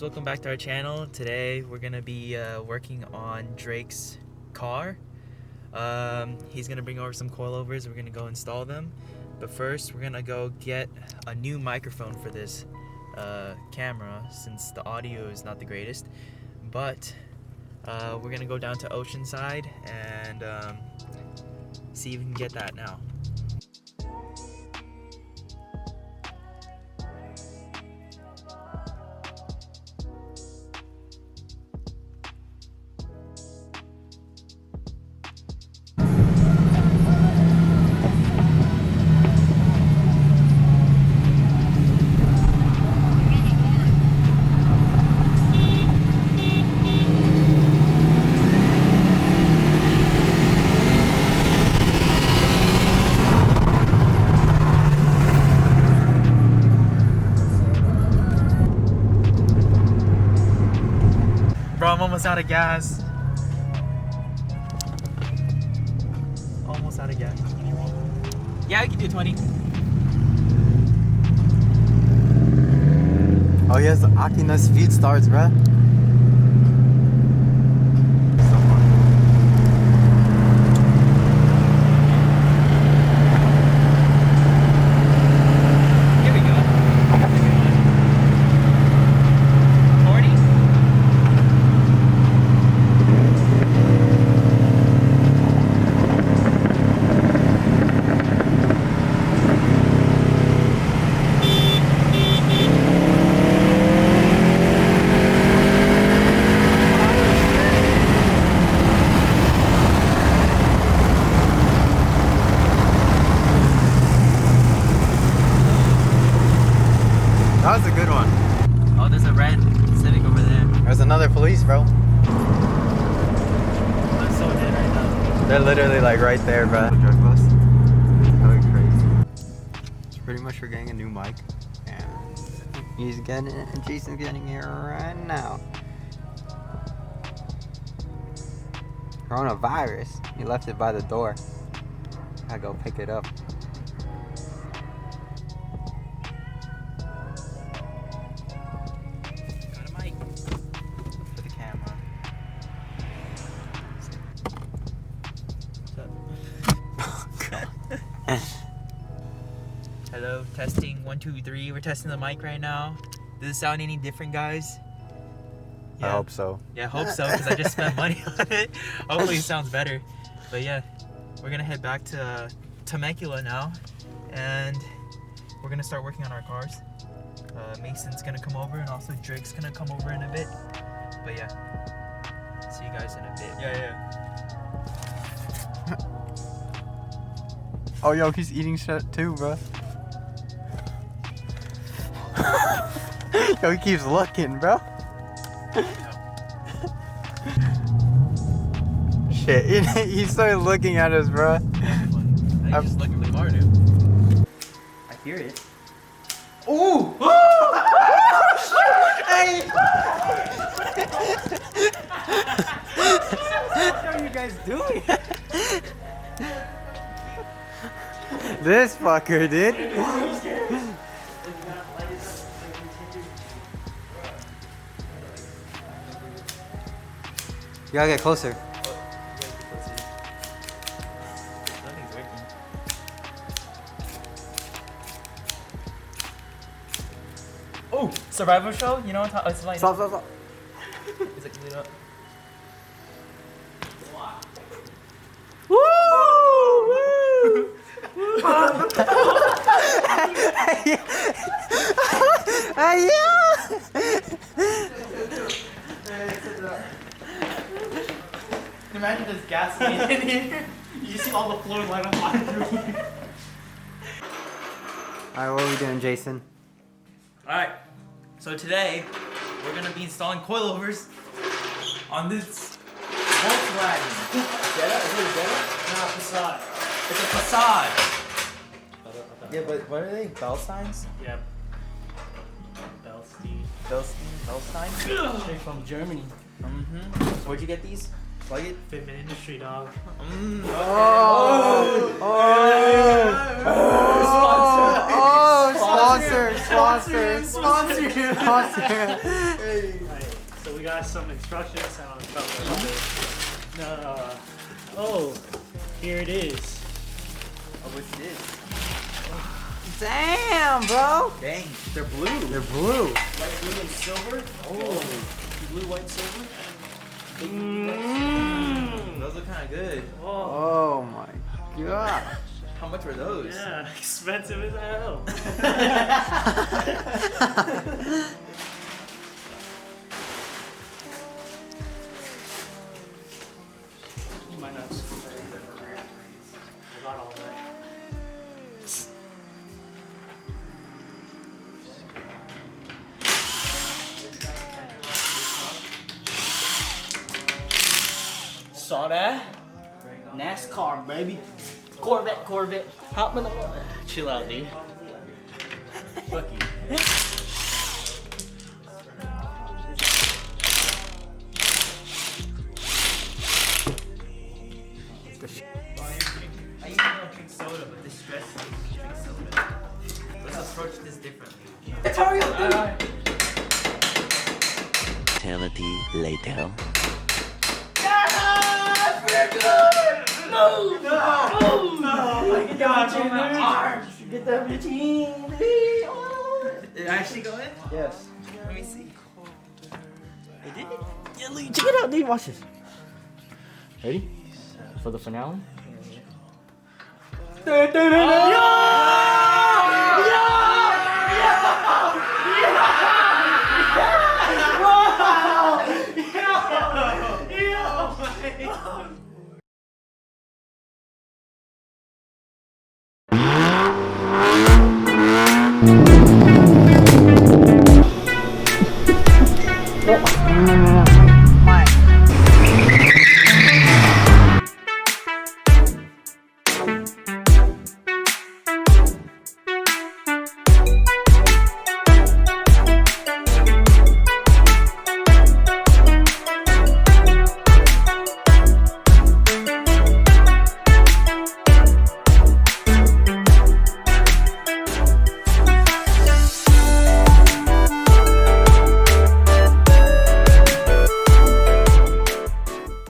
welcome back to our channel. Today we're gonna be working on Drake's car. He's gonna bring over some coilovers. We're gonna go install them, but first we're gonna go get a new microphone for this camera since the audio is not the greatest. But we're gonna go down to Oceanside and see if we can get that now. Bro, I'm almost out of gas. Almost out of gas. Yeah, we can do 20. Oh, he has the Akinas speed starts, bruh. Here we go. 40? That was a good one. Oh, there's a red Civic over there. There's another police, bro. I'm so dead right now. They're literally like right there, bruh. Drug bus. That would be crazy. So pretty much we're getting a new mic. And he's getting it, and Jason's getting here right now. Coronavirus. He left it by the door. Gotta go pick it up. Got a mic. For the camera. Hello, testing 1, 2, 3. We're testing the mic right now. Does it sound any different, guys? I hope so. Yeah, I hope so, because I just spent money on it. Hopefully it sounds better. But yeah, we're gonna head back to Temecula now, and we're gonna start working on our cars. Mason's gonna come over, and also Drake's gonna come over in a bit. But yeah, see you guys in a bit. Yeah. Oh, yo, he's eating shit too, bro. Yo, he keeps looking, bro. Shit, he started looking at us, bro. I just look at the car, dude. I hear it. Ooh! Hey! What are you guys doing? This fucker, dude. You gotta get closer. Nothing's working. Oh, survival show? You know what? It's like. Stop, stop, stop. Is it clean up? Woo! Hey, Imagine there's gasoline in here. You just see all the floor light on fire through here. Alright, what are we doing, Jason? Alright, so today we're gonna be installing coilovers on this Volkswagen. Jetta? Is it a Jetta? No, Passat. It's a Passat. Yeah, but what are they? Bell signs? Yeah. Belstein. Bellstein? Straight from Germany. Mm-hmm. Where'd you get these? Plug it. Fitment industry, dog. Oh, Alright, so we got some instructions on oh, here it is. Oh, what's this? Damn, bro. Dang, they're blue. They're blue. White, blue, and silver. Oh, Blue, white, silver. those look kind of good. Oh my god. How much were those? Yeah, expensive as hell. You might not see that. I got all that. Saw that? NASCAR, baby. Corvette. Hop in the chill out, dude. Fuck you. I usually don't drink soda, but this stresses me to drink soda. Let's approach this differently. Eternity later. Get that bitch in. Did it actually go in? Yes. Let me see. It did? Yeah, look, check it out, dude. Watch this. Ready? For the finale?